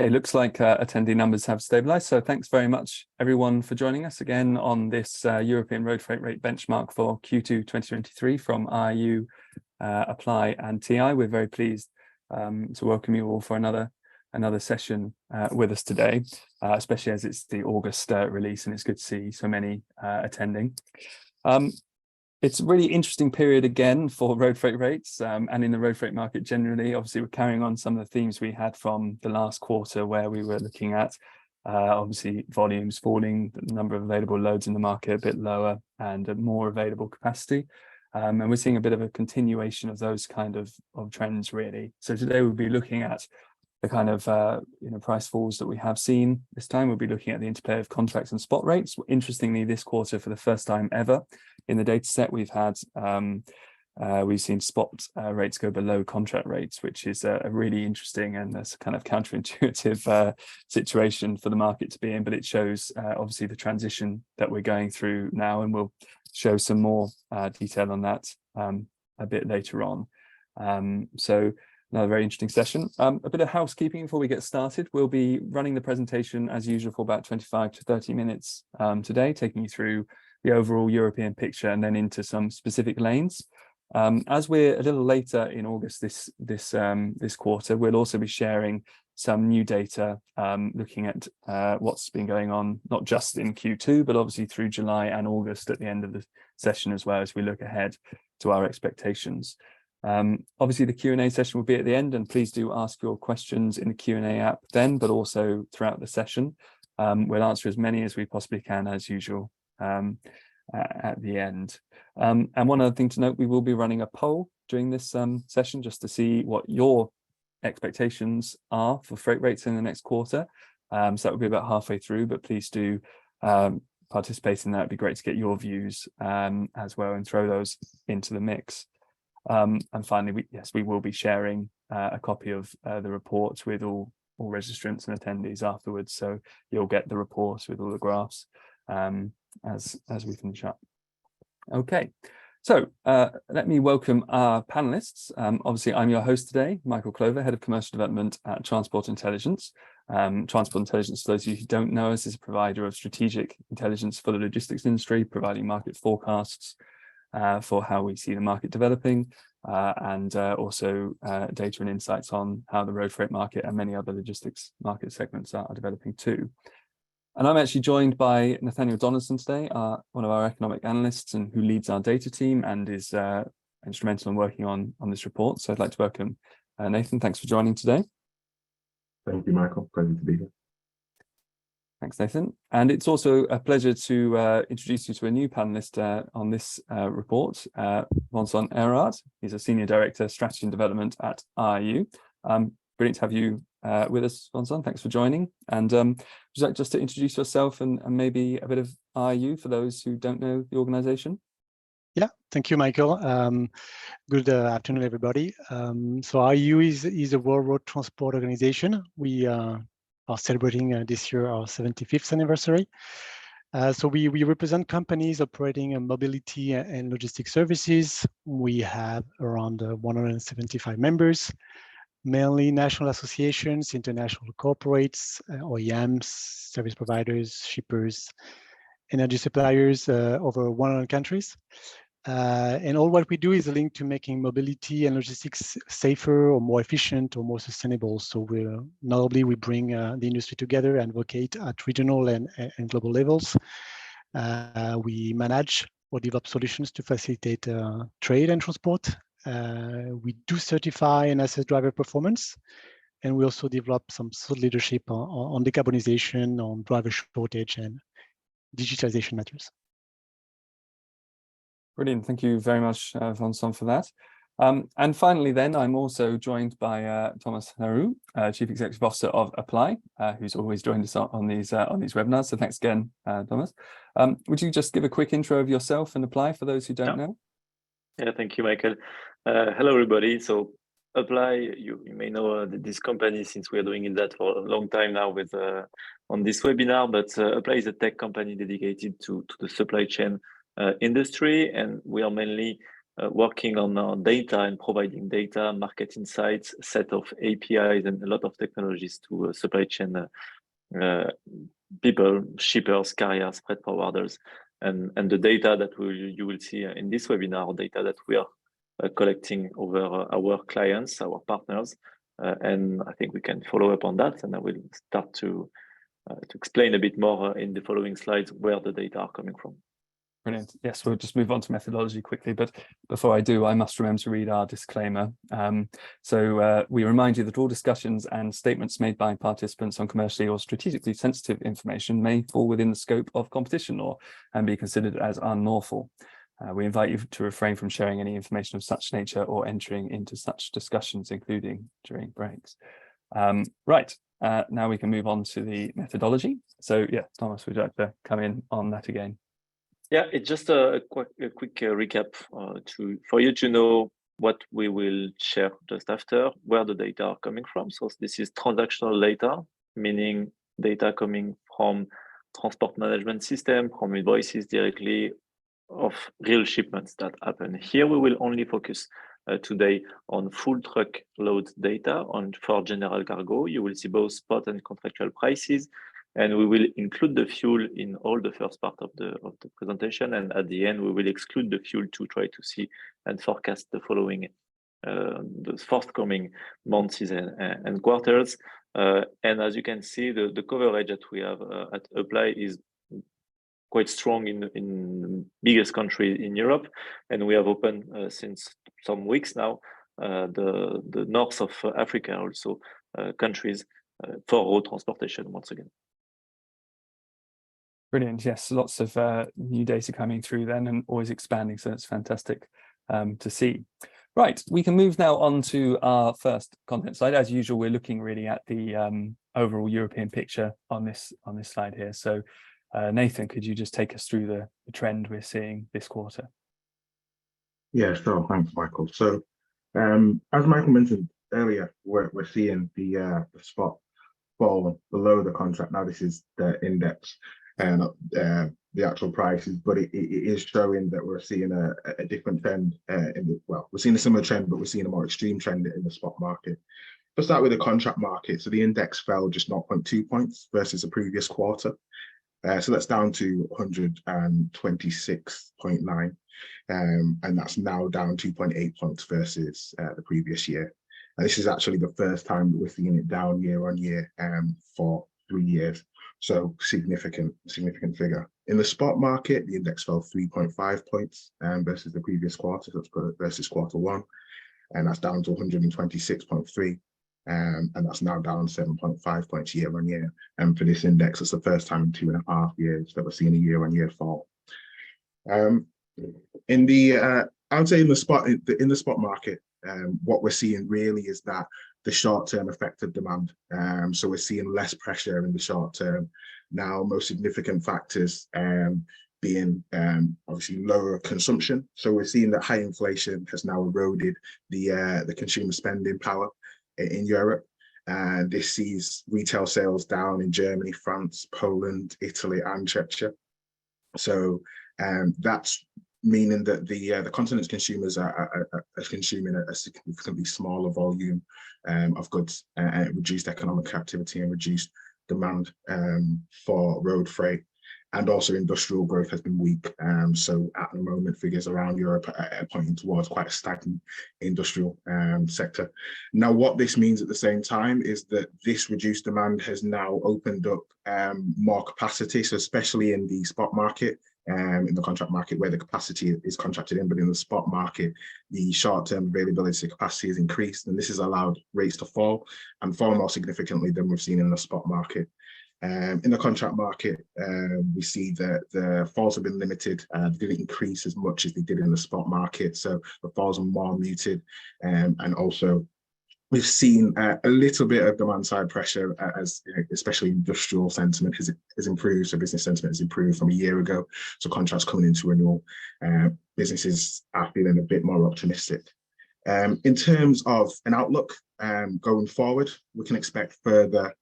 It looks like attendee numbers have stabilized. So thanks very much, everyone, for joining us again on this European road freight rate benchmark for Q2 2023 from IRU, Upply and TI. We're very pleased to welcome you all for another session with us today, especially as it's the August release, and it's good to see so many attending. It's a really interesting period again for road freight rates and in the road freight market generally. Obviously, we're carrying on some of the themes we had from the last quarter, where we were looking at obviously volumes falling, the number of available loads in the market a bit lower, and a more available capacity. And we're seeing a bit of a continuation of those kind of trends, really. So today we'll be looking at the kind of price falls that we have seen. This time we'll be looking at the interplay of contracts and spot rates. Interestingly, this quarter, for the first time ever in the data set, we've seen spot rates go below contract rates, which is a really interesting and a kind of counterintuitive situation for the market to be in. But it shows obviously the transition that we're going through now, and we'll show some more detail on that a bit later on. So another very interesting session. A bit of housekeeping before we get started. We'll be running the presentation as usual for about 25 to 30 minutes today, taking you through the overall European picture and then into some specific lanes. As we're a little later in August this quarter, we'll also be sharing some new data, looking at what's been going on, not just in Q2, but obviously through July and August at the end of the session, as well as we look ahead to our expectations. Obviously the Q&A session will be at the end, and please do ask your questions in the Q&A app then, but also throughout the session. We'll answer as many as we possibly can, as usual, at the end. And one other thing to note, we will be running a poll during this session just to see what your expectations are for freight rates in the next quarter. So that will be about halfway through, but please do participate in that. It'd be great to get your views as well and throw those into the mix. And finally, we will be sharing a copy of the report with all registrants and attendees afterwards. So you'll get the report with all the graphs as we finish up. Okay, so let me welcome our panelists. Obviously, I'm your host today, Michael Clover, Head of Commercial Development at Transport Intelligence. Transport Intelligence, for those of you who don't know us, is a provider of strategic intelligence for the logistics industry, providing market forecasts for how we see the market developing, and also data and insights on how the road freight market and many other logistics market segments are developing too. And I'm actually joined by Nathaniel Donaldson today, one of our economic analysts, and who leads our data team and is instrumental in working on this report. So I'd like to welcome Nathan. Thanks for joining today. Thank you, Michael. Pleasure to be here. Thanks, Nathan. And it's also a pleasure to introduce you to a new panelist on this report, Vincent Erard. He's a Senior Director, Strategy and Development at IRU. Brilliant to have you with us, Vincent. Thanks for joining. And would you like just to introduce yourself and maybe a bit of IRU for those who don't know the organization? Yeah, thank you, Michael. Good afternoon, everybody. So IRU is a World Road Transport Organization. We are celebrating this year our 75th anniversary. So we represent companies operating in mobility and logistics services. We have around 175 members, mainly national associations, international corporates, OEMs, service providers, shippers, energy suppliers, over 100 countries. And all what we do is linked to making mobility and logistics safer or more efficient or more sustainable. So notably we bring the industry together and advocate at regional and global levels. We manage or develop solutions to facilitate trade and transport. We do certify and assess driver performance, and we also develop some leadership on decarbonization, on driver shortage and digitalization matters. Brilliant. Thank you very much, Vincent, for that. And finally, then, I'm also joined by Thomas Leroux, Chief Executive Officer of Upply, who's always joined us on these webinars. So thanks again, Thomas. Would you just give a quick intro of yourself and Upply for those who don't know? Yeah, thank you, Michael. Hello, everybody. So Upply, you may know this company since we are doing that for a long time now with on this webinar. But Upply is a tech company dedicated to the supply chain industry, and we are mainly working on data and providing data, market insights, set of APIs, and a lot of technologies to supply chain people, shippers, carriers, freight forwarders, and the data that you will see in this webinar, data that we are collecting over our clients, our partners, and I think we can follow up on that, and I will start to explain a bit more in the following slides where the data are coming from. Brilliant. Yes, we'll just move on to methodology quickly, but before I do, I must remember to read our disclaimer. So we remind you that all discussions and statements made by participants on commercially or strategically sensitive information may fall within the scope of competition law and be considered as unlawful. We invite you to refrain from sharing any information of such nature or entering into such discussions, including during breaks. Right, now we can move on to the methodology. So yeah, Thomas, would you like to come in on that again? Yeah, it's just a quick recap for you to know what we will share just after, where the data are coming from. So this is transactional data, meaning data coming from transport management system, from invoices directly of real shipments that happen. Here we will only focus today on full truck load data for general cargo. You will see both spot and contractual prices, and we will include the fuel in all the first part of the presentation, and at the end we will exclude the fuel to try to see and forecast the following the forthcoming months and quarters. And as you can see, the coverage that we have at Upply is quite strong in the biggest country in Europe, and we have opened since some weeks now the north of Africa also countries for road transportation once again. Brilliant. Yes, lots of new data coming through then and always expanding, so it's fantastic to see. Right, we can move now on to our first content slide. As usual, we're looking really at the overall European picture on this slide here. So Nathan, could you just take us through the trend we're seeing this quarter? Yeah, sure. Thanks, Michael. So as Michael mentioned earlier, we're seeing the spot fall below the contract. Now this is the index and the actual prices, but it is showing that we're seeing a different trend we're seeing a similar trend, but we're seeing a more extreme trend in the spot market. Let's start with the contract market. So the index fell just 0.2 points versus the previous quarter. So that's down to 126.9, and that's now down 2.8 points versus the previous year. And this is actually the first time that we're seeing it down year on year for 3 years. So significant figure. In the spot market, the index fell 3.5 points versus the previous quarter, so versus quarter one, and that's down to 126.3. And that's now down 7.5 points year on year. And for this index, it's the first time in 2.5 years that we're seeing a year on year fall. I would say in the spot market, what we're seeing really is that the short-term effect of demand. So we're seeing less pressure in the short term. Now, most significant factors being obviously lower consumption. So we're seeing that high inflation has now eroded the consumer spending power in Europe, and this sees retail sales down in Germany, France, Poland, Italy, and Czechia. So that's meaning that the continent's consumers are consuming a significantly smaller volume of goods, and reduced economic activity and reduced demand for road freight. And also industrial growth has been weak. So at the moment, figures around Europe are pointing towards quite a stagnant industrial sector. Now, what this means at the same time is that this reduced demand has now opened up more capacity. So especially in the spot market, in the contract market where the capacity is contracted in, but in the spot market, the short-term availability capacity has increased, and this has allowed rates to fall and fall more significantly than we've seen in the spot market. In the contract market, we see that the falls have been limited. They didn't increase as much as they did in the spot market, so the falls are more muted. And also, we've seen a little bit of demand side pressure as especially industrial sentiment has improved. So business sentiment has improved from a year ago. So contracts coming into renewal, businesses are feeling a bit more optimistic. In terms of an outlook going forward, we can expect further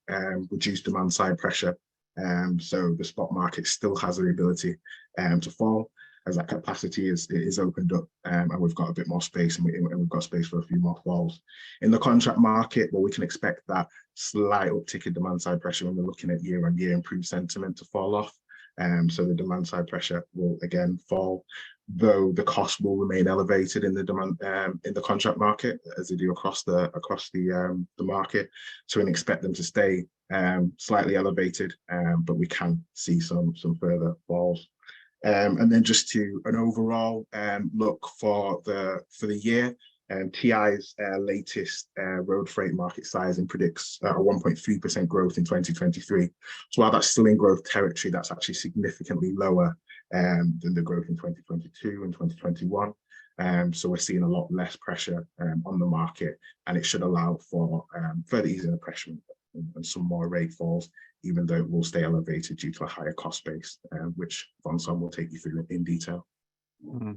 reduced demand side pressure. So the spot market still has the ability to fall. as that capacity is opened up, and we've got a bit more space, and we've got space for a few more falls. In the contract market, well, we can expect that slight uptick in demand side pressure when we're looking at year-on-year improved sentiment to fall off. So the demand side pressure will again fall, though the cost will remain elevated in the demand in the contract market as they do across the market. So we can expect them to stay slightly elevated, but we can see some further falls. And then just to an overall look for the year, TI's latest road freight market sizing predicts a 1.3% growth in 2023. So while that's still in growth territory, that's actually significantly lower than the growth in 2022 and 2021. So we're seeing a lot less pressure on the market, and it should allow for further easing of pressure and some more rate falls, even though it will stay elevated due to a higher cost base, which Vincent will take you through in detail. Mm-hmm.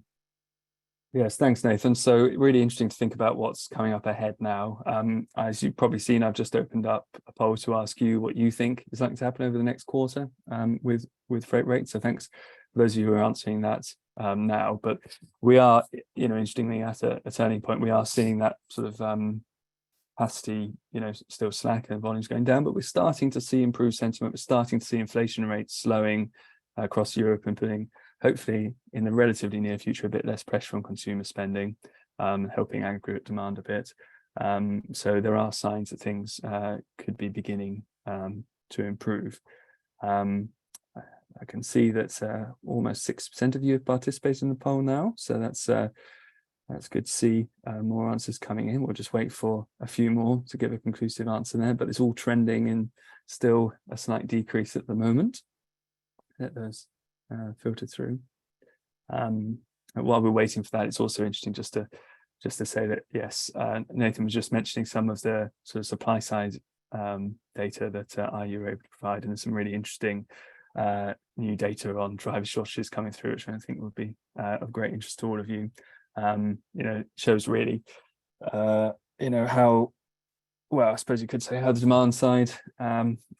Yes, thanks, Nathan. So really interesting to think about what's coming up ahead now. As you've probably seen, I've just opened up a poll to ask you what you think is likely to happen over the next quarter with freight rates. So thanks for those of you who are answering that now. But we are, interestingly, at a turning point. We are seeing that sort of capacity, still slack and volumes going down, but we're starting to see improved sentiment. We're starting to see inflation rates slowing across Europe and putting, hopefully in the relatively near future, a bit less pressure on consumer spending, helping aggregate demand a bit. So there are signs that things could be beginning to improve. I can see that almost 6% of you have participated in the poll now, so that's good to see more answers coming in. We'll just wait for a few more to give a conclusive answer there, but it's all trending in still a slight decrease at the moment. Let those filter through. While we're waiting for that, it's also interesting just to say that yes, Nathan was just mentioning some of the sort of supply side data that IRU are able to provide, and there's some really interesting new data on driver shortages coming through, which I think would be of great interest to all of you. It shows really, how well, I suppose you could say how the demand side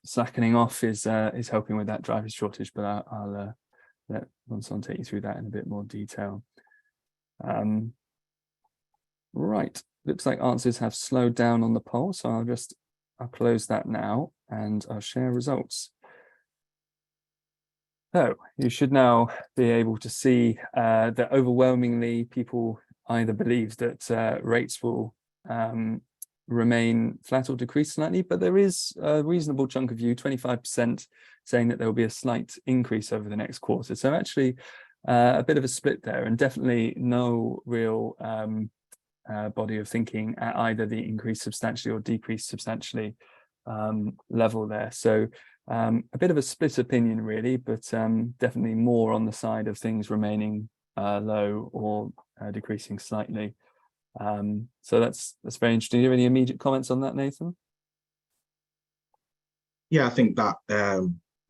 slackening off is helping with that driver shortage, but I'll let Vincent take you through that in a bit more detail. Right, looks like answers have slowed down on the poll, so I'll close that now and I'll share results. So you should now be able to see that overwhelmingly people either believe that rates will remain flat or decrease slightly, but there is a reasonable chunk of you, 25%, saying that there will be a slight increase over the next quarter. So actually a bit of a split there, and definitely no real body of thinking at either the increase substantially or decrease substantially level there. So a bit of a split opinion really, but definitely more on the side of things remaining low or decreasing slightly. So that's very interesting. Do you have any immediate comments on that, Nathan? Yeah, I think that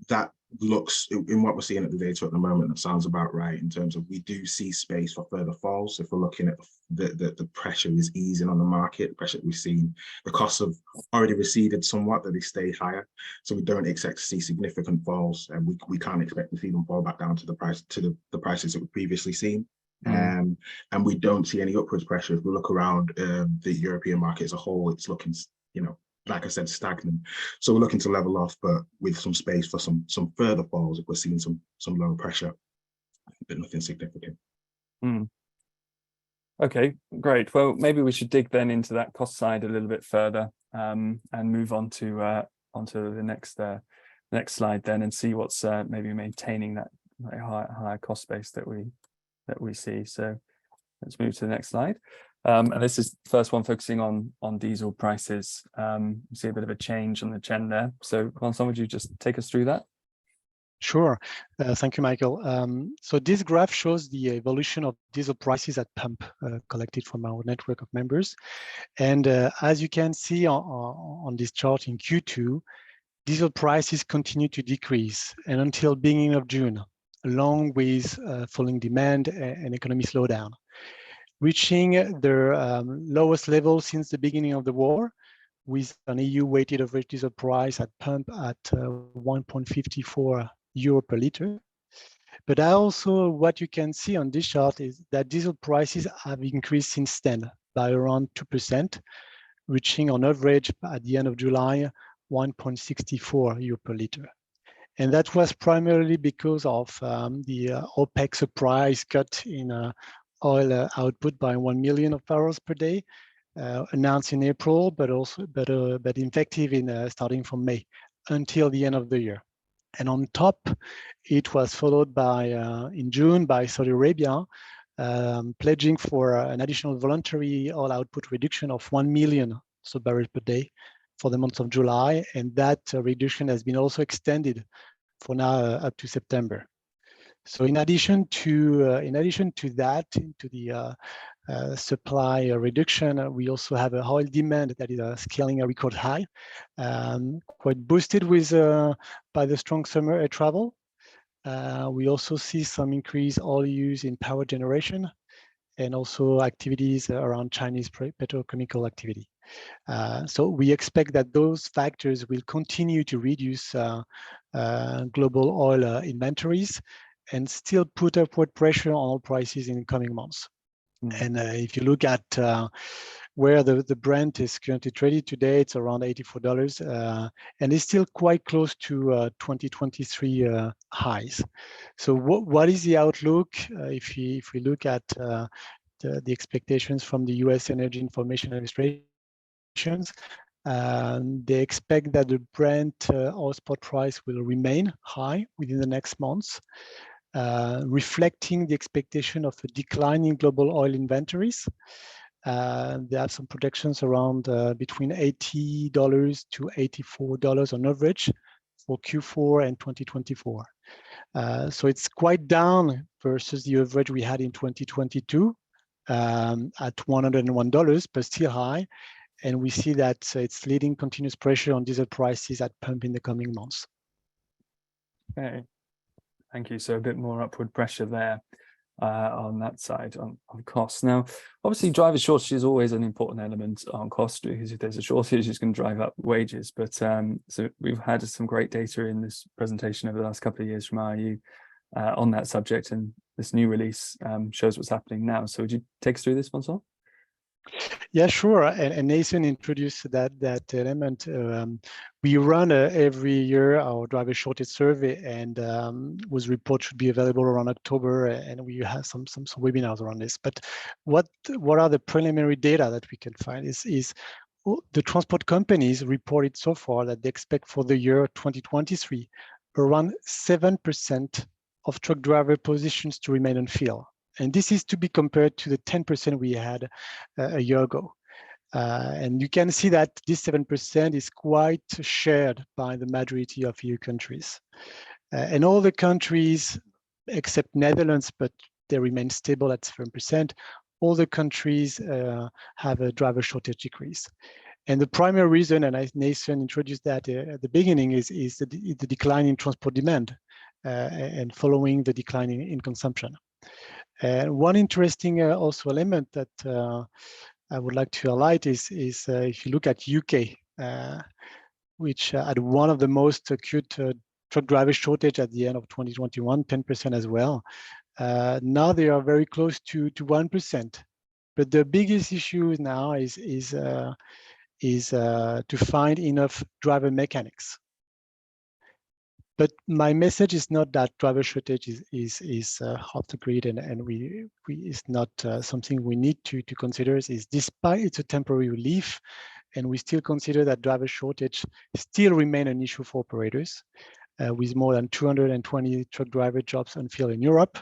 that looks, in what we're seeing at the data at the moment, that sounds about right in terms of we do see space for further falls. If we're looking at the pressure is easing on the market, the pressure that we've seen, the costs have already receded somewhat, that they stay higher. So we don't expect to see significant falls, and we can't expect to see them fall back down to the prices that we've previously seen. And we don't see any upwards pressure. If we look around the European market as a whole, it's looking, like I said, stagnant. So we're looking to level off, but with some space for some further falls if we're seeing some lower pressure, but nothing significant. Okay, great. Well, maybe we should dig then into that cost side a little bit further and move on to onto the next slide then, and see what's maybe maintaining that higher cost base that we see. So let's move to the next slide. And this is the first one focusing on diesel prices. You see a bit of a change on the trend there. So Vincent, would you just take us through that? Sure. Thank you, Michael. So this graph shows the evolution of diesel prices at pump collected from our network of members. And as you can see on this chart in Q2, diesel prices continue to decrease, and until beginning of June, along with falling demand and economic slowdown, reaching their lowest level since the beginning of the war, with an EU weighted average diesel price at pump at 1.54 euro per liter. But also what you can see on this chart is that diesel prices have increased since then by around 2%, reaching on average at the end of July 1.64 euro per liter. And that was primarily because of the OPEC surprise cut in oil output by 1 million of barrels per day, announced in April, but effective in starting from May until the end of the year. And on top, it was followed by in June by Saudi Arabia pledging for an additional voluntary oil output reduction of 1 million barrels per day for the month of July, and that reduction has been also extended for now up to September. So in addition to that, to the supply reduction, we also have a oil demand that is scaling a record high, quite boosted with by the strong summer air travel. We also see some increased oil use in power generation and also activities around Chinese petrochemical activity. So we expect that those factors will continue to reduce global oil inventories and still put upward pressure on oil prices in the coming months. And if you look at where the Brent is currently traded today, it's around $84, and it's still quite close to 2023 highs. So what is the outlook if we look at the expectations from the U.S. Energy Information Administration? They expect that the Brent oil spot price will remain high within the next months, reflecting the expectation of a decline in global oil inventories. There are some projections around between $80 to $84 on average for Q4 and 2024. So it's quite down versus the average we had in 2022 at $101, but still high. And we see that it's leading continuous pressure on diesel prices at pump in the coming months. Okay, thank you. So a bit more upward pressure there on that side on costs. Now, obviously, driver shortage is always an important element on cost, because if there's a shortage, it's going to drive up wages. But so we've had some great data in this presentation over the last couple of years from IRU on that subject, and this new release shows what's happening now. So would you take us through this, Vincent? Yeah, sure. And Nathan introduced that element. We run every year our driver shortage survey, and was report should be available around October, and we have some webinars around this. But what are the preliminary data that we can find is the transport companies reported so far that they expect for the year 2023 around 7% of truck driver positions to remain unfilled. And this is to be compared to the 10% we had a year ago. And you can see that this 7% is quite shared by the majority of EU countries. And all the countries, except Netherlands, but they remain stable at 7%, all the countries have a driver shortage decrease. And the primary reason, and Nathan introduced that at the beginning, is the decline in transport demand and following the decline in consumption. And one interesting also element that I would like to highlight is if you look at UK, which had one of the most acute truck driver shortage at the end of 2021, 10% as well. Now they are very close to 1%. But the biggest issue now is to find enough driver mechanics. But my message is not that driver shortage is off the grid, and is not something we need to consider. Is despite it's a temporary relief, and we still consider that driver shortage still remain an issue for operators, with more than 220 truck driver jobs unfilled in Europe.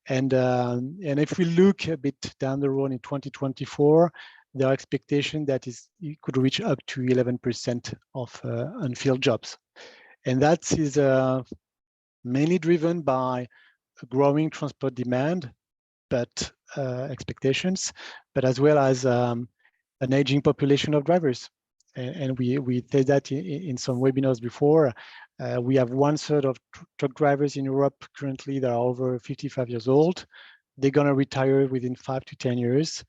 And if we look a bit down the road in 2024, there are expectations that it could reach up to 11% of unfilled jobs. And that is mainly driven by a growing transport demand, but expectations, but as well as an aging population of drivers. And we did that in some webinars before. We have 1/3 of truck drivers in Europe currently that are over 55 years old. They're going to retire within 5 to 10 years.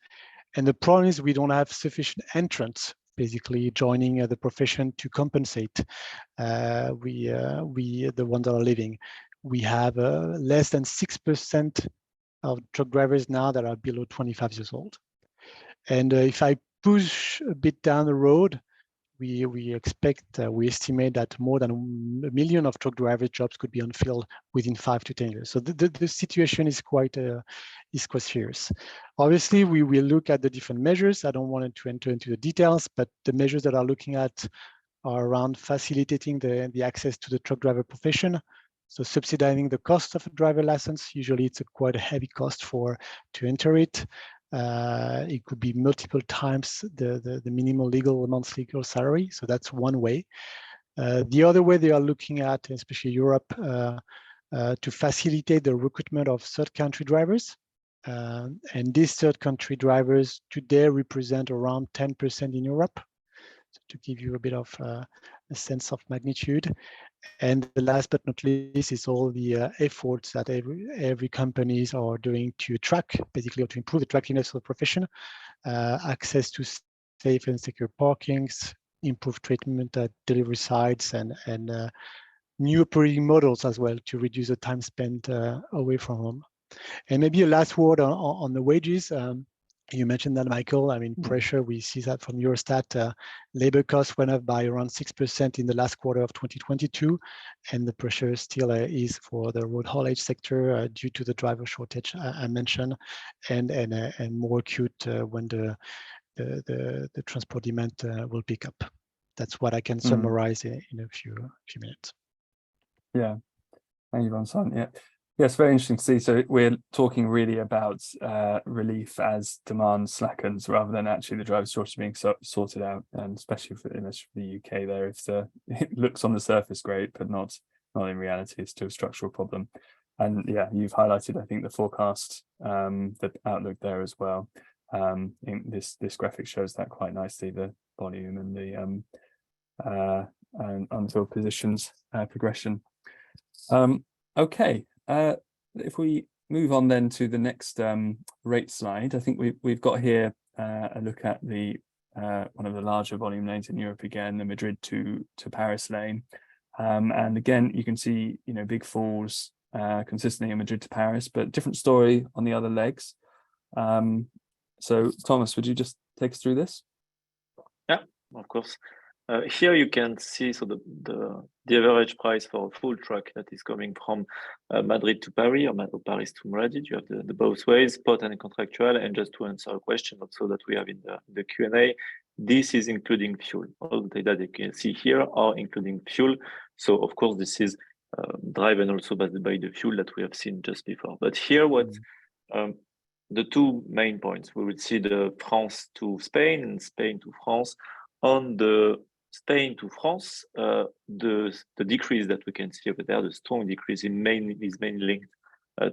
And the problem is we don't have sufficient entrants basically joining the profession to compensate the ones that are leaving. we have less than 6% of truck drivers now that are below 25 years old. And if I push a bit down the road, we estimate that more than 1 million of truck driver jobs could be unfilled within 5 to 10 years. So the situation is quite serious. Obviously, we will look at the different measures. I don't want to enter into the details, but the measures that are looking at are around facilitating the access to the truck driver profession. So subsidizing the cost of a driver license. Usually it's quite a heavy cost to enter it. It could be multiple times the minimal monthly legal salary. So that's one way. The other way they are looking at, especially Europe, to facilitate the recruitment of third country drivers. And these third country drivers today represent around 10% in Europe. So to give you a bit of a sense of magnitude. And the last but not least is all the efforts that every companies are doing to track, basically, or to improve the trackiness of the profession, access to safe and secure parkings, improve treatment at delivery sites, and new operating models as well to reduce the time spent away from home. And maybe a last word on the wages. You mentioned that, Michael. I mean, pressure, we see that from Eurostat. Labor costs went up by around 6% in the last quarter of 2022. And the pressure still is for the road haulage sector due to the driver shortage I mentioned, and more acute when the transport demand will pick up. That's what I can summarize in a few minutes. Yeah, thank you, Vincent. Yeah. Yes, very interesting to see. So we're talking really about relief as demand slackens rather than actually the driver shortage being sorted out, and especially for the UK there, if it looks on the surface great, but not in reality, it's still a structural problem. And yeah, you've highlighted, I think, the forecast, the outlook there as well. In this graphic shows that quite nicely, the volume and the and unfilled positions progression. Okay. If we move on then to the next rate slide, I think we've got here a look at the one of the larger volume lanes in Europe again, the Madrid to Paris lane, and again you can see big falls consistently in Madrid to Paris, but different story on the other legs. So Thomas, would you just take us through this? Yeah, of course. Here you can see the average price for a full truck that is coming from Madrid to Paris or Paris to Madrid. You have the both ways, spot and contractual. And just to answer a question also that we have in the Q&A, this is including fuel. All the data that you can see here are including fuel. So of course this is driven also by the fuel that we have seen just before. But here what the two main points, we will see the France to Spain and Spain to France. On the Spain to France, the decrease that we can see over there, the strong decrease is mainly linked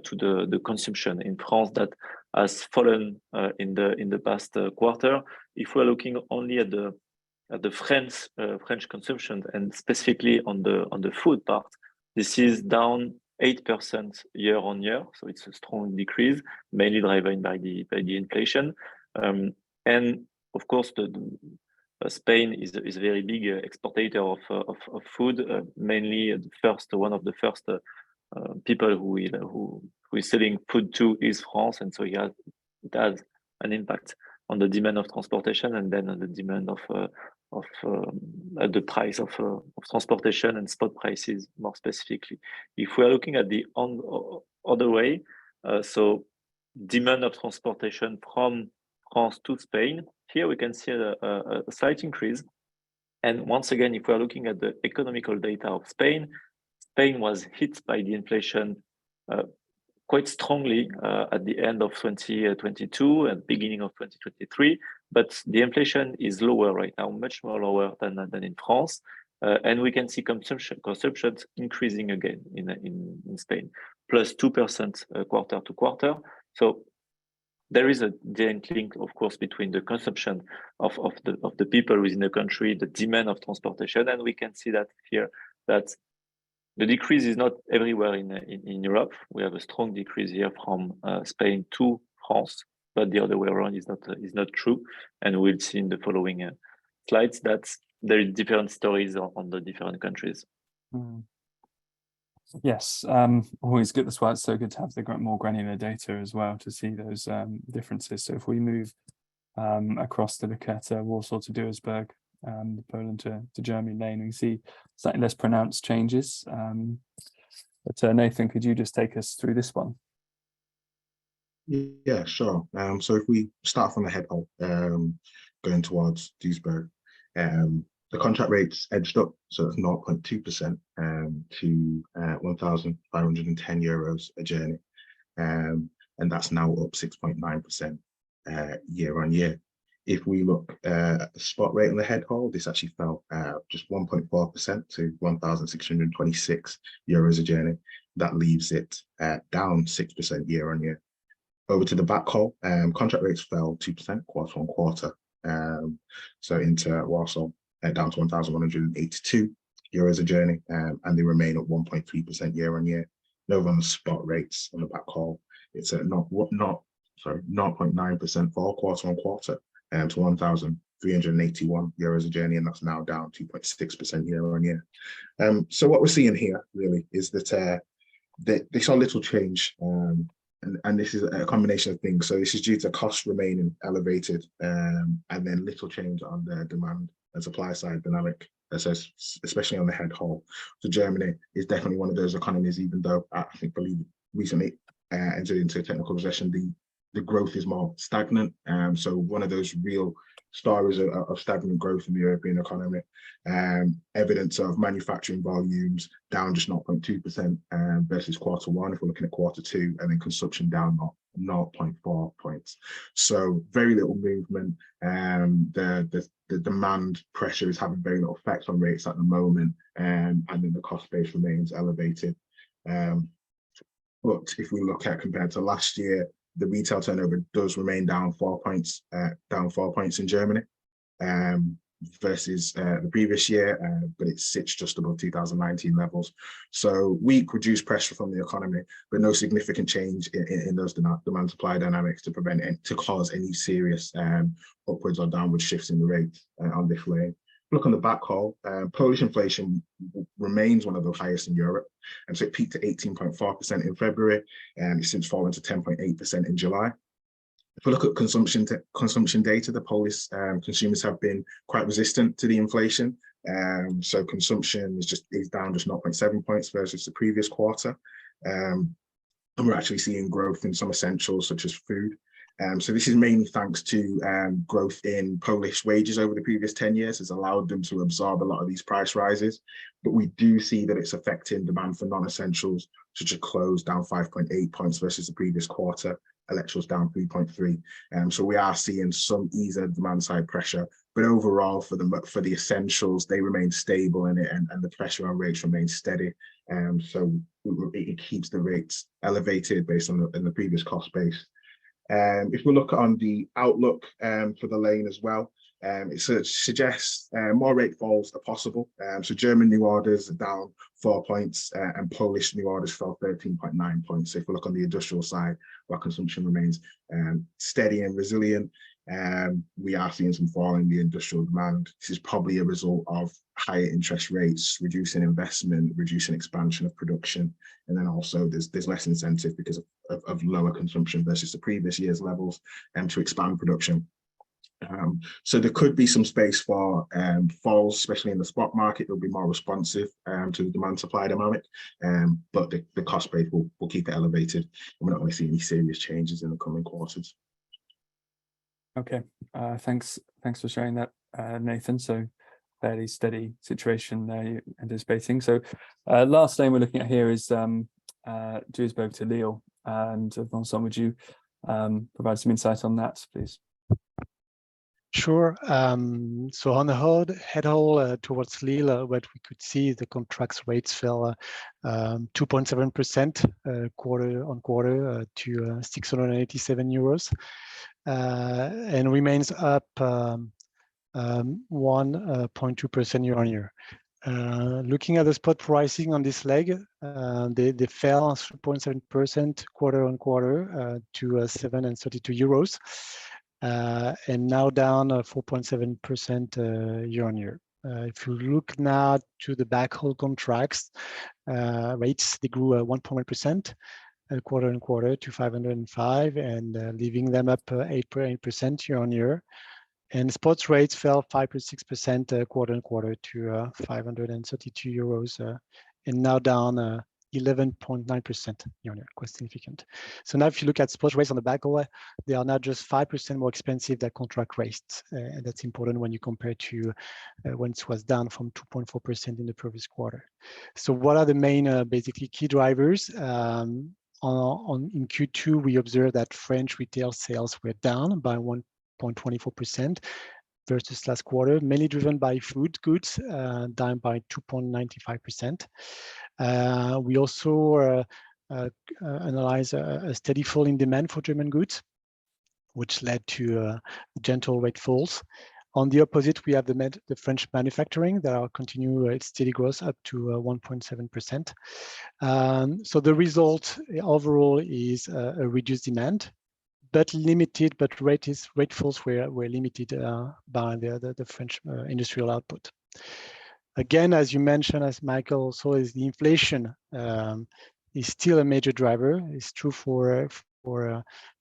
to the consumption in France that has fallen in the past quarter. If we're looking only at the French consumption and specifically on the food part, this is down 8% year on year, so it's a strong decrease, mainly driven by the inflation, and of course Spain is a very big exporter of food, mainly one of the first people who is selling food to is France, and so it has an impact on the demand of transportation and then on the demand of the price of transportation and spot prices more specifically. If we are looking at the other way, so demand of transportation from France to Spain, here we can see a slight increase. And once again, if we are looking at the economical data of Spain, Spain was hit by the inflation quite strongly at the end of 2022 and beginning of 2023. But the inflation is lower right now, much more lower than in France. And we can see consumption increasing again in Spain, plus 2% quarter to quarter. So there is a direct link, of course, between the consumption of the people within the country, the demand of transportation, and we can see that here that the decrease is not everywhere in Europe. We have a strong decrease here from Spain to France, but the other way around is not true, and we'll see in the following slides that there is different stories on the different countries. Yes, always good. That's why it's so good to have the more granular data as well to see those differences. So if we move across to look at Warsaw to Duisburg, Poland to Germany lane, we can see slightly less pronounced changes. But Nathan, could you just take us through this one? Yeah, sure. So if we start from the head hole, going towards Duisburg, the contract rates edged up, so it's 0.2% to 1,510 euros a journey. And that's now up 6.9% year on year. If we look at the spot rate on the head hole, this actually fell just 1.4% to 1,626 euros a journey. That leaves it down 6% year on year. Over to the back hole, contract rates fell 2% quarter on quarter. So into Warsaw, down to 1,182 euros a journey, and they remain at 1.3% year on year. And over on the spot rates on the back hole, it's at 0.9% fall quarter on quarter, to 1,381 euros a journey, and that's now down 2.6% year on year. So what we're seeing here really is that they saw little change. And this is a combination of things. So this is due to costs remaining elevated, and then little change on the demand and supply side dynamic, especially on the head hole. So Germany is definitely one of those economies, even though I believe recently entered into a technical recession, the growth is more stagnant. So one of those real stories of stagnant growth in the European economy. Evidence of manufacturing volumes down just 0.2% versus quarter one, if we're looking at quarter two, and then consumption down 0.4 points. So very little movement. The demand pressure is having very little effect on rates at the moment, and then the cost base remains elevated. But if we look at compared to last year, the retail turnover does remain down 4 points in Germany versus the previous year, but it sits just above 2019 levels. So weak reduced pressure from the economy, but no significant change in those demand supply dynamics to cause any serious upwards or downward shifts in the rates on this lane. Look on the back hole, Polish inflation remains one of the highest in Europe, and so it peaked at 18.4% in February, and it's since fallen to 10.8% in July. If we look at consumption data, the Polish consumers have been quite resistant to the inflation. So consumption is down just 0.7 points versus the previous quarter. And we're actually seeing growth in some essentials such as food. So this is mainly thanks to growth in Polish wages over the previous 10 years has allowed them to absorb a lot of these price rises. But we do see that it's affecting demand for non-essentials, such as clothes down 5.8 points versus the previous quarter, electricals down 3.3. So we are seeing some ease of demand side pressure, but overall for the essentials, they remain stable and the pressure on rates remains steady. So it keeps the rates elevated based on the previous cost base. If we look on the outlook for the lane as well, it suggests more rate falls are possible. So German new orders are down 4 points and Polish new orders fell 13.9 points. So if we look on the industrial side, where consumption remains steady and resilient, we are seeing some fall in the industrial demand. This is probably a result of higher interest rates, reducing investment, reducing expansion of production, and then also there's less incentive because of lower consumption versus the previous year's levels to expand production. So there could be some space for falls, especially in the spot market. It'll be more responsive to the demand supply dynamic, but the cost base will keep it elevated, and we're not going to see any serious changes in the coming quarters. Okay, thanks for sharing that, Nathan. So fairly steady situation there you're anticipating. So last name we're looking at here is Duisburg to Lille, and Vincent, would you provide some insight on that, please? Sure. So on the head hole towards Lille, what we could see, the contracts rates fell 2.7% quarter on quarter to 687 euros, and remains up 1.2% year on year. Looking at the spot pricing on this leg, they fell 3.7% quarter on quarter to 732 euros. And now down 4.7% year on year. If you look now to the backhaul contracts, rates, they grew 1.1%. Quarter on quarter to 505, and leaving them up 8% year on year. And sports rates fell 5.6% quarter on quarter to 532 euros, and now down 11.9% year on year, quite significant. So now if you look at sports rates on the back, they are now just 5% more expensive than contract rates. And that's important when you compare to when it was down from 2.4% in the previous quarter. So what are the main basically key drivers? In Q2, we observed that French retail sales were down by 1.24% versus last quarter, mainly driven by food goods, down by 2.95%. We also analyzed a steady fall in demand for German goods, which led to gentle rate falls. On the opposite, we have the French manufacturing that are continue its steady growth up to 1.7%. So the result overall is a reduced demand, but limited, but rate falls were limited by the French industrial output. Again, as you mentioned, as Michael also, is the inflation is still a major driver. It's true for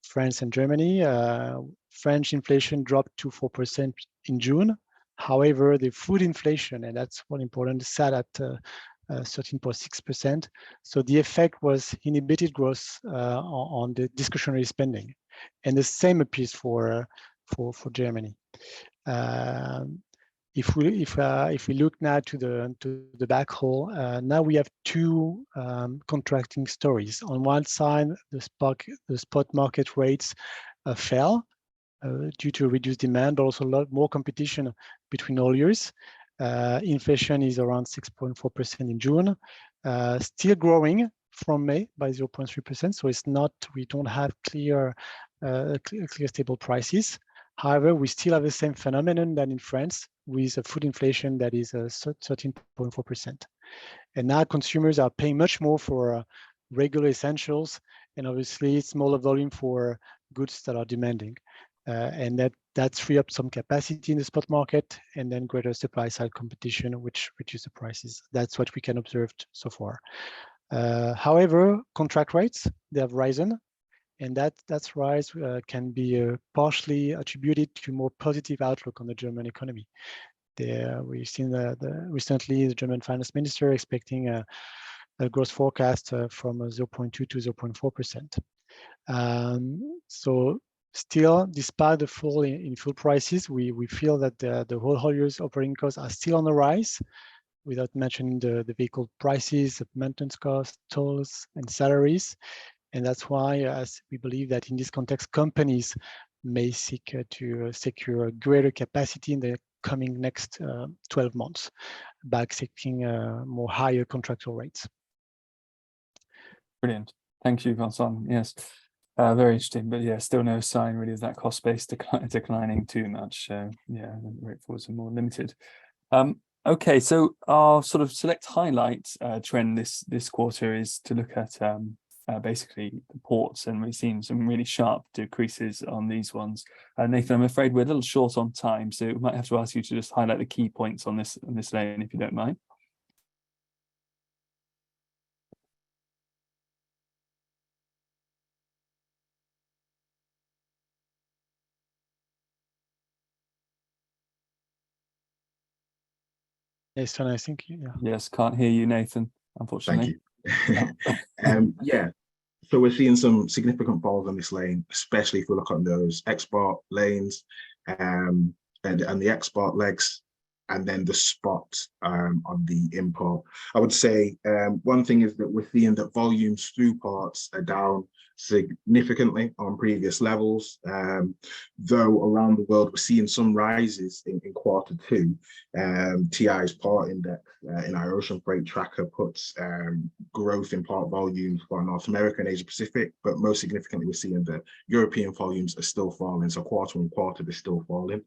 France and Germany. French inflation dropped to 4% in June. However, the food inflation, and that's one important, sat at 13.6%. So the effect was inhibited growth on the discretionary spending, and the same appears for Germany. If we look now to the backhaul, now we have two contracting stories. On one side, the spot market rates fell due to reduced demand, but also a lot more competition between all years. Inflation is around 6.4% in June, still growing from May by 0.3%. So it's not, we don't have clear stable prices. However, we still have the same phenomenon than in France, with a food inflation that is 13.4%. And now consumers are paying much more for regular essentials, and obviously smaller volume for goods that are demanding. And that's free up some capacity in the spot market, and then greater supply side competition, which reduces the prices. That's what we can observe so far. However, contract rates, they have risen, and that rise can be partially attributed to more positive outlook on the German economy. We've seen recently the German finance minister expecting a growth forecast from 0.2 to 0.4%. So still, despite the fall in food prices, we feel that the whole year's operating costs are still on the rise, without mentioning the vehicle prices, the maintenance costs, tolls, and salaries. And that's why, as we believe that in this context, companies may seek to secure greater capacity in the coming next 12 months by accepting more higher contractual rates. Brilliant. Thank you, Vincent. Yes, very interesting. But yeah, still no sign really of that cost base declining too much. Yeah, the rate falls are more limited. Okay, so our sort of select highlight trend this quarter is to look at basically the ports, and we've seen some really sharp decreases on these ones. Nathan, I'm afraid we're a little short on time, so we might have to ask you to just highlight the key points on this lane, if you don't mind. Yes, and I think, yeah. Yes, can't hear you, Nathan, unfortunately. Thank you. Yeah, so we're seeing some significant falls on this lane, especially if we look on those export lanes and the export legs, and then the spot on the import. I would say one thing is that we're seeing that volumes through ports are down significantly on previous levels, though around the world we're seeing some rises in quarter two. TI's port index in our ocean freight tracker puts growth in port volumes for North America and Asia Pacific, but most significantly we're seeing that European volumes are still falling, so quarter on quarter they're still falling,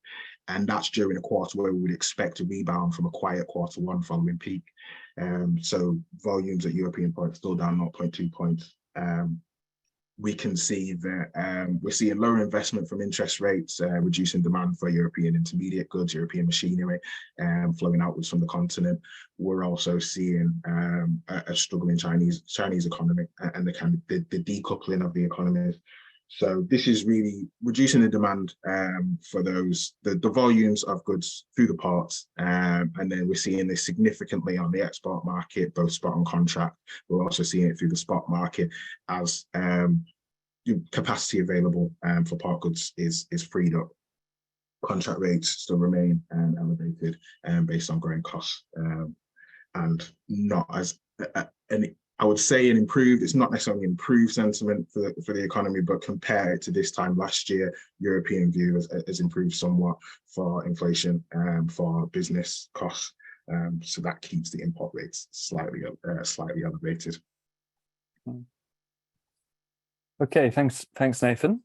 and that's during a quarter where we would expect a rebound from a quiet quarter one following peak. So volumes at European ports still down 0.2 points. we can see that we're seeing lower investment from interest rates, reducing demand for European intermediate goods, European machinery, flowing outwards from the continent. We're also seeing a struggling Chinese economy and the decoupling of the economies. So this is really reducing the demand for the volumes of goods through the ports. And then we're seeing this significantly on the export market, both spot and contract. We're also seeing it through the spot market as capacity available for port goods is freed up. Contract rates still remain elevated based on growing costs and not as I would say an improved, it's not necessarily improved sentiment for the economy, but compare it to this time last year, European view has improved somewhat for inflation, for business costs. So that keeps the import rates slightly elevated. Okay, thanks Nathan.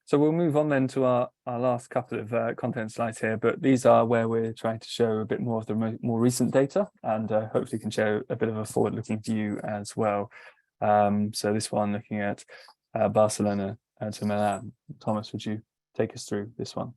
So we'll move on then to our last couple of content slides here, but these are where we're trying to show a bit more of the more recent data and hopefully can show a bit of a forward-looking view as well. So this one looking at Barcelona to Milan. Thomas, would you take us through this one?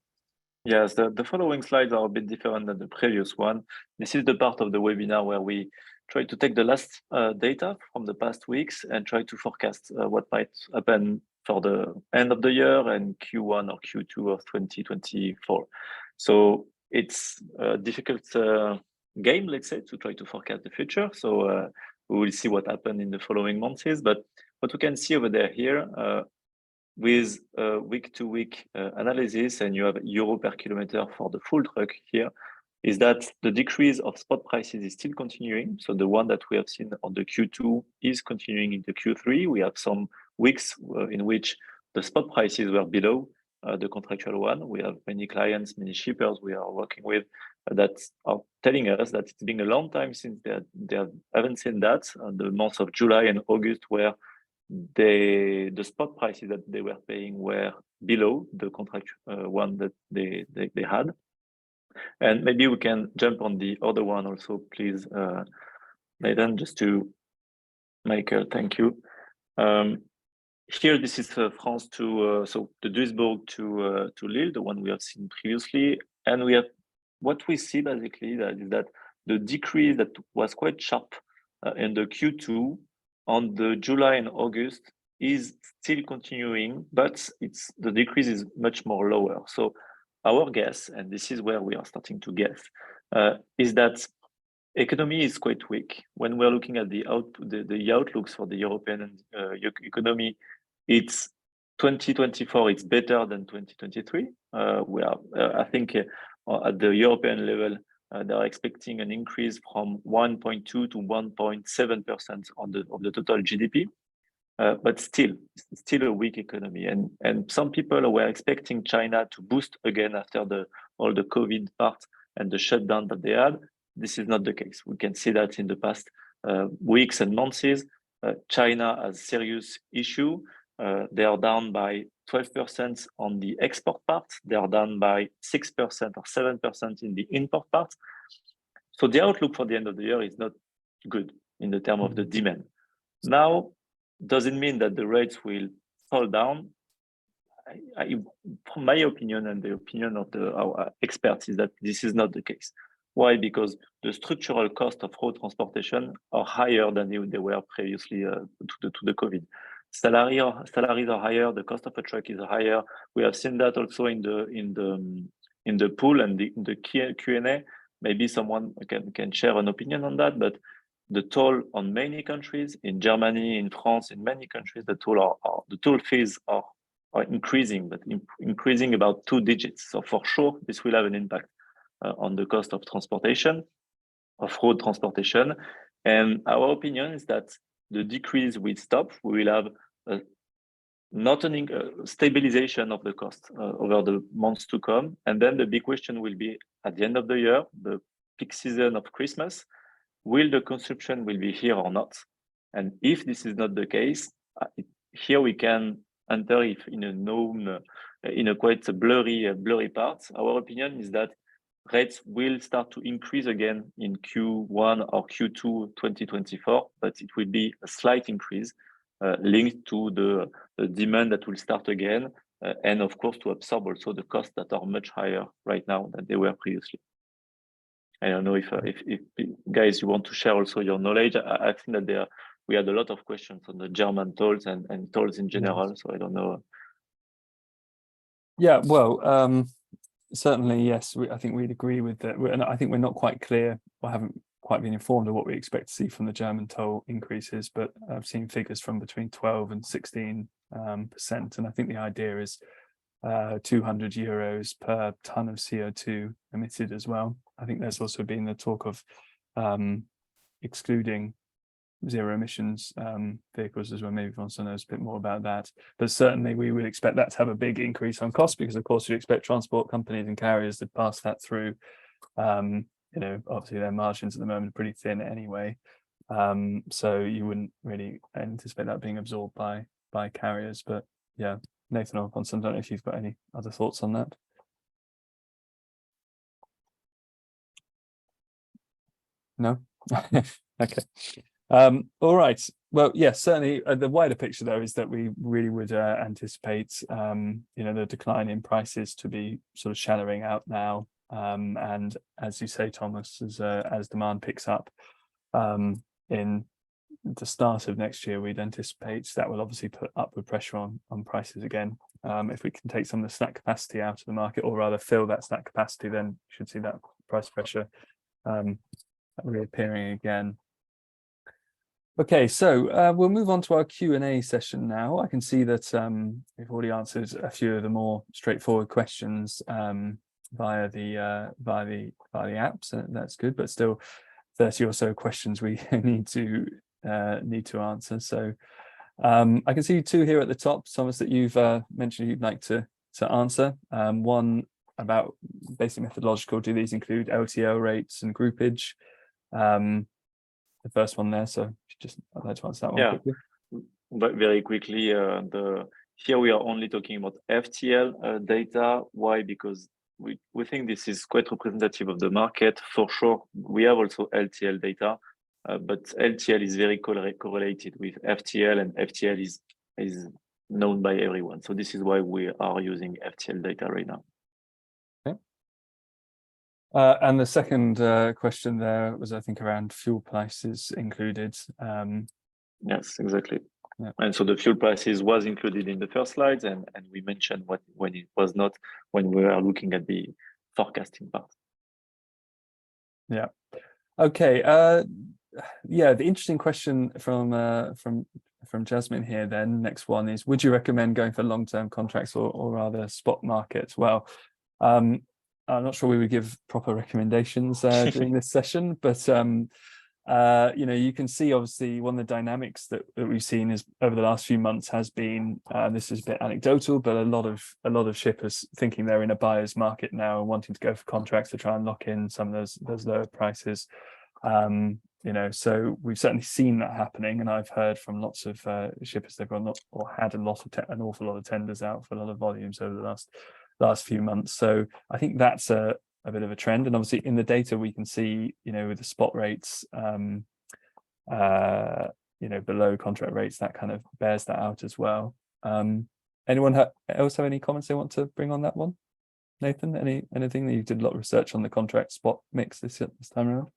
Yes, the following slides are a bit different than the previous one. This is the part of the webinar where we try to take the last data from the past weeks and try to forecast what might happen for the end of the year and Q1 or Q2 of 2024. So it's a difficult game, let's say, to try to forecast the future. So we will see what happened in the following months. But what we can see over there here with week-to-week analysis, and you have euro per kilometer for the full truck here, is that the decrease of spot prices is still continuing. So the one that we have seen on the Q2 is continuing into Q3. We have some weeks in which the spot prices were below the contractual one. We have many clients, many shippers we are working with that are telling us that it's been a long time since they haven't seen that. The months of July and August where the spot prices that they were paying were below the contract one that they had. And maybe we can jump on the other one also, please, Nathan, just to Michael, thank you. Here, this is France to so the Duisburg to Lille, the one we have seen previously, and we have what we see basically that the decrease that was quite sharp in the Q2 on the July and August is still continuing, but the decrease is much more lower. So our guess, and this is where we are starting to guess, is that economy is quite weak. When we're looking at the outlooks for the European economy, it's 2024. It's better than 2023. We are, I think, at the European level, they are expecting an increase from 1.2 to 1.7% of the total GDP. But still a weak economy, and some people were expecting China to boost again after all the COVID part and the shutdown that they had. This is not the case. We can see that in the past weeks and months. China has serious issue. They are down by 12% on the export part. They are down by 6% or 7% in the import part. So the outlook for the end of the year is not good in the term of the demand. Now, does it mean that the rates will fall down? From my opinion and the opinion of our experts is that this is not the case. Why? Because the structural cost of road transportation are higher than they were previously to the COVID. Salaries are higher. The cost of a truck is higher. We have seen that also in the pool and the Q&A. Maybe someone can share an opinion on that, but the toll on many countries, in Germany, in France, in many countries, the toll fees are increasing, but increasing about 2 digits. So for sure, this will have an impact on the cost of transportation, of road transportation. And our opinion is that the decrease will stop. We will have not only stabilization of the cost over the months to come. And then the big question will be at the end of the year, the peak season of Christmas, will the consumption will be here or not? And if this is not the case, here we can enter in a quite blurry part. Our opinion is that rates will start to increase again in Q1 or Q2 2024, but it will be a slight increase. linked to the demand that will start again, and of course to absorb also the costs that are much higher right now than they were previously. I don't know if guys, you want to share also your knowledge. I think that we had a lot of questions on the German tolls and tolls in general. Yes. So I don't know. Yeah, well, certainly, yes. I think we'd agree with that. And I think we're not quite clear, or haven't quite been informed of what we expect to see from the German toll increases. But I've seen figures from between 12 and 16%. And I think the idea is 200 euros per ton of CO2 emitted as well. I think there's also been the talk of excluding zero emissions vehicles as well. Maybe Vincent knows a bit more about that. But certainly we would expect that to have a big increase on cost, because of course you expect transport companies and carriers to pass that through. You know, obviously their margins at the moment are pretty thin anyway. So you wouldn't really anticipate that being absorbed by carriers. But yeah, Nathan or Vincent, I don't know if you've got any other thoughts on that. No? Okay. All right. Well, yes, certainly the wider picture though is that we really would anticipate you know, the decline in prices to be sort of shadowing out now, and as you say, Thomas, as demand picks up in the start of next year, we'd anticipate that will obviously put upward pressure on prices again. If we can take some of the slack capacity out of the market, or rather fill that slack capacity, then you should see that price pressure reappearing again. Okay, so we'll move on to our Q&A session now. I can see that we've already answered a few of the more straightforward questions via the apps, so that's good. But still, 30 or so questions we need to answer. So I can see two here at the top, Thomas, that you've mentioned you'd like to answer. One about basic methodological. Do these include LTO rates and groupage? The first one there, so I'd like to answer that one quickly. But very quickly, here we are only talking about FTL data. Why? Because we think this is quite representative of the market. For sure, we have also LTL data, but LTL is very correlated with FTL, and FTL is known by everyone. So this is why we are using FTL data right now. And the second question there was, I think, around fuel prices included. Yes, exactly. Yeah. And so the fuel prices was included in the first slides, and we mentioned when it was not, when we were looking at the forecasting part. Yeah. Okay. Yeah, the interesting question from Jasmine here then, next one is, would you recommend going for long-term contracts or rather spot markets? Well, I'm not sure we would give proper recommendations during this session, but you know, you can see obviously one of the dynamics that we've seen is over the last few months has been, this is a bit anecdotal, but a lot of shippers thinking they're in a buyer's market now and wanting to go for contracts to try and lock in some of those lower prices. You know, so we've certainly seen that happening, and I've heard from lots of shippers they've got had an awful lot of tenders out for a lot of volumes over the last few months. So I think that's a bit of a trend, and obviously in the data we can see, you know, with the spot rates, you know, below contract rates, that kind of bears that out as well. Anyone else have any comments they want to bring on that one? Nathan, anything that you did a lot of research on the contract spot mix this time around?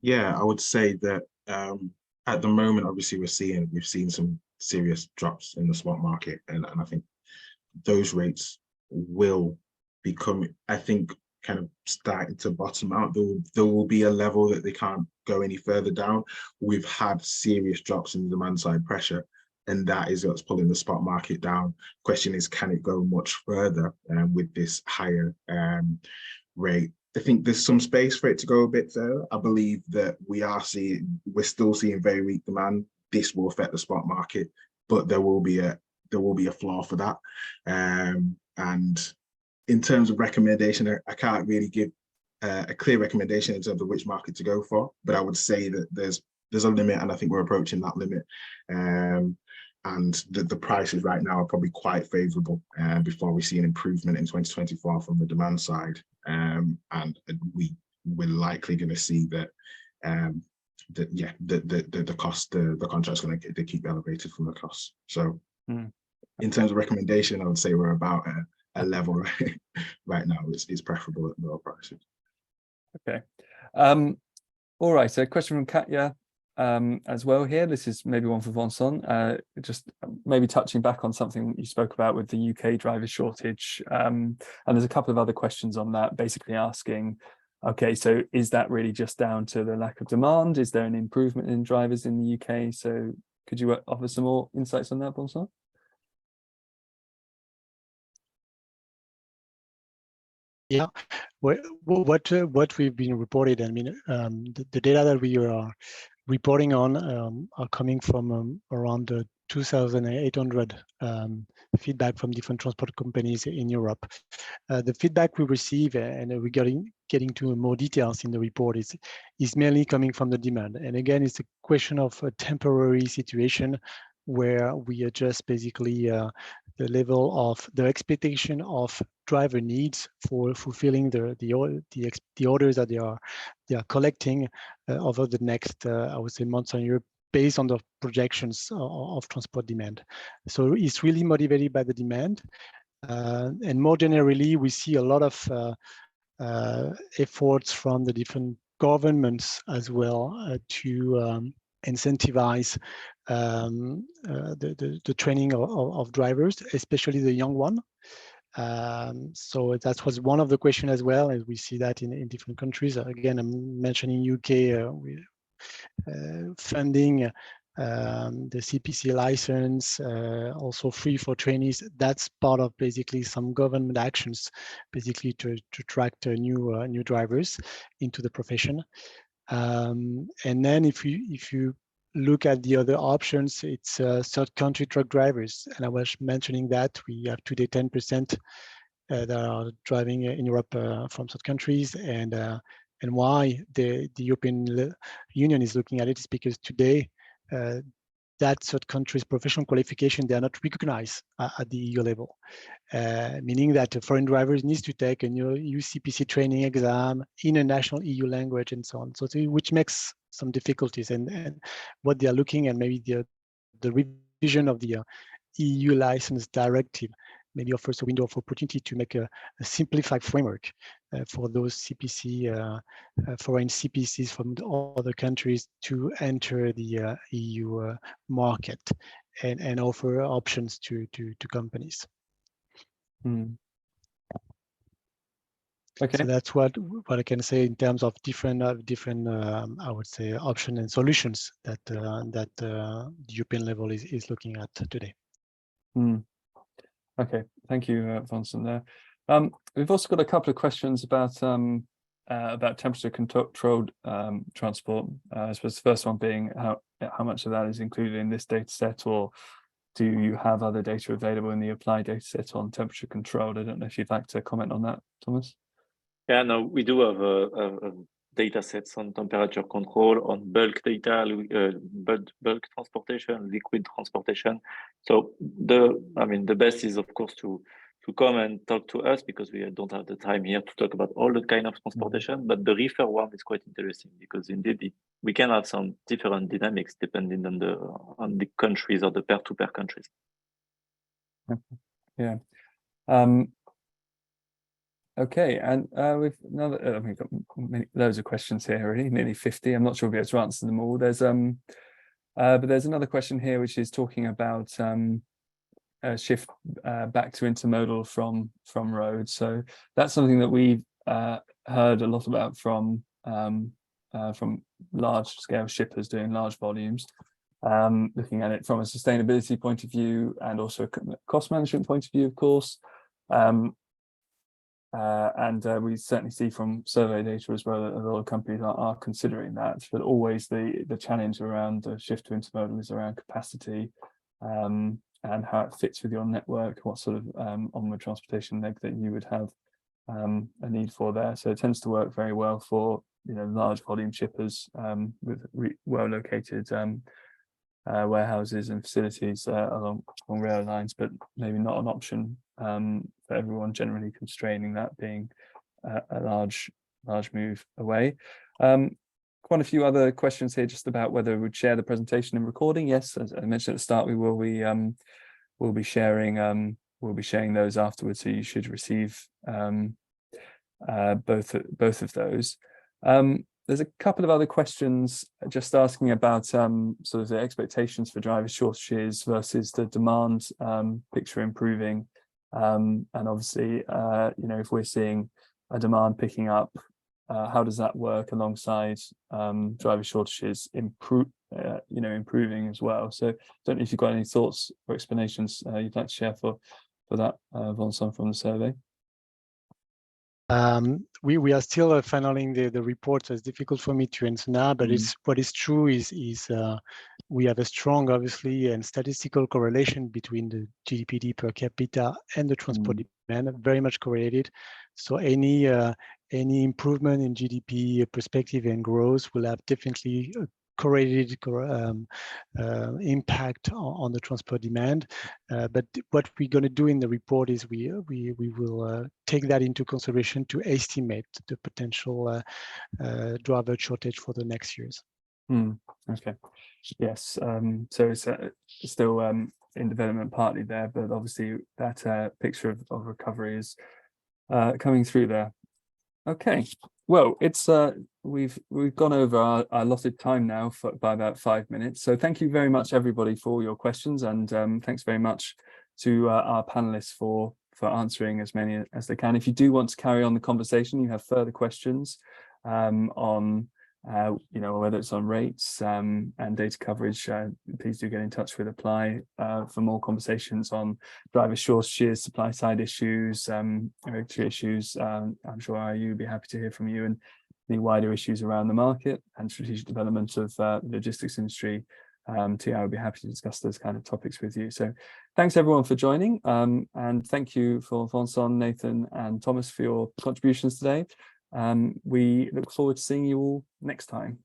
Yeah, I would say that at the moment, obviously we've seen some serious drops in the spot market, and I think those rates will become, I think, kind of starting to bottom out. There will be a level that they can't go any further down. We've had serious drops in the demand side pressure, and that is what's pulling the spot market down. Question is, can it go much further with this higher rate? I think there's some space for it to go a bit further. I believe that we're still seeing very weak demand. This will affect the spot market, but there will be a floor for that. And in terms of recommendation, I can't really give a clear recommendation in terms of which market to go for, but I would say that there's a limit, and I think we're approaching that limit. And the prices right now are probably quite favorable before we see an improvement in 2024 from the demand side. And we're likely going to see that the cost, the contract's going to keep elevated from the cost. So in terms of recommendation, I would say we're about a level right now. It's preferable at lower prices. Okay. All right. So a question from Katya as well here. This is maybe one for Vincent. Just maybe touching back on something you spoke about with the UK driver shortage. And there's a couple of other questions on that, basically asking, okay, so is that really just down to the lack of demand? Is there an improvement in drivers in the UK? So could you offer some more insights on that, Vincent? Yeah, what we've been reported, I mean, the data that we are reporting on are coming from around the 2,800 feedback from different transport companies in Europe. The feedback we receive, and we're getting to more details in the report, is mainly coming from the demand. And again, it's a question of a temporary situation where we adjust basically the level of the expectation of driver needs for fulfilling the orders that they are collecting over the next I would say months and years, based on the projections of transport demand. So it's really motivated by the demand, and more generally we see a lot of efforts from the different governments as well to incentivize the training of drivers, especially the young one. So that was one of the questions as well, as we see that in different countries. Again, I'm mentioning UK funding the CPC license, also free for trainees. That's part of basically some government actions, basically to attract new drivers into the profession. And then if you look at the other options, it's third country truck drivers. And I was mentioning that we have today 10% that are driving in Europe from third countries. And why the European Union is looking at it is because today that third country's professional qualification, they are not recognized at the EU level, meaning that foreign drivers need to take a new CPC training exam in a national EU language and so on. So which makes some difficulties, and what they are looking at, maybe the revision of the EU license directive maybe offers a window of opportunity to make a simplified framework for those CPC, foreign CPCs from other countries to enter the EU market and offer options to companies. Okay. So that's what I can say in terms of different I would say options and solutions that the European level is looking at today. Okay, thank you, Vincent. There, we've also got a couple of questions about temperature controlled transport. I suppose the first one being how much of that is included in this data set, or do you have other data available in the Upply data set on temperature controlled? I don't know if you'd like to comment on that, Thomas. Yeah, no, we do have a data sets on temperature control, on bulk data, bulk transportation, liquid transportation. So the best is of course to come and talk to us, because we don't have the time here to talk about all the kind of transportation. But the reefer one is quite interesting, because indeed we can have some different dynamics depending on the countries or the pair-to-pair countries. Yeah. Okay, and we've got loads of questions here already, nearly 50. I'm not sure we'll be able to answer them all. There's but there's another question here which is talking about a shift back to intermodal from road. So that's something that we've heard a lot about from large scale shippers doing large volumes, looking at it from a sustainability point of view and also a cost management point of view, of course. And we certainly see from survey data as well that a lot of companies are considering that, but always the challenge around the shift to intermodal is around capacity and how it fits with your network, what sort of onward transportation leg that you would have a need for there. So it tends to work very well for large volume shippers with well located warehouses and facilities along rail lines, but maybe not an option for everyone, generally constraining that being a large move away. quite a few other questions here just about whether we'd share the presentation and recording. Yes, as I mentioned at the start, we will be we'll be sharing those afterwards, so you should receive both of those. There's a couple of other questions just asking about sort of the expectations for driver shortages versus the demand picture improving, and obviously you know, if we're seeing a demand picking up, how does that work alongside driver shortages improving as well? So I don't know if you've got any thoughts or explanations you'd like to share for that, Vincent, from the survey. We are still finaling the report, so it's difficult for me to answer now, but what is true is we have a strong, obviously, and statistical correlation between the GDP per capita and the transport demand, very much correlated. So any improvement in GDP perspective and growth will have definitely a correlated impact on the transport demand. But what we're going to do in the report is we will take that into consideration to estimate the potential driver shortage for the next years. Okay. Yes. So it's still in development partly there, but obviously that picture of recovery is coming through there. Okay. Well, it's we've gone over our allotted time now by about 5 minutes. So thank you very much, everybody, for all your questions, and thanks very much to our panelists for answering as many as they can. If you do want to carry on the conversation, you have further questions on you know, whether it's on rates and data coverage, please do get in touch with Upply for more conversations on driver shortages, supply side issues, regulatory issues. I'm sure IRU would be happy to hear from you, and the wider issues around the market and strategic development of the logistics industry. TI would be happy to discuss those kind of topics with you. So thanks everyone for joining, and thank you for Vincent, Nathan and Thomas for your contributions today. We look forward to seeing you all next time.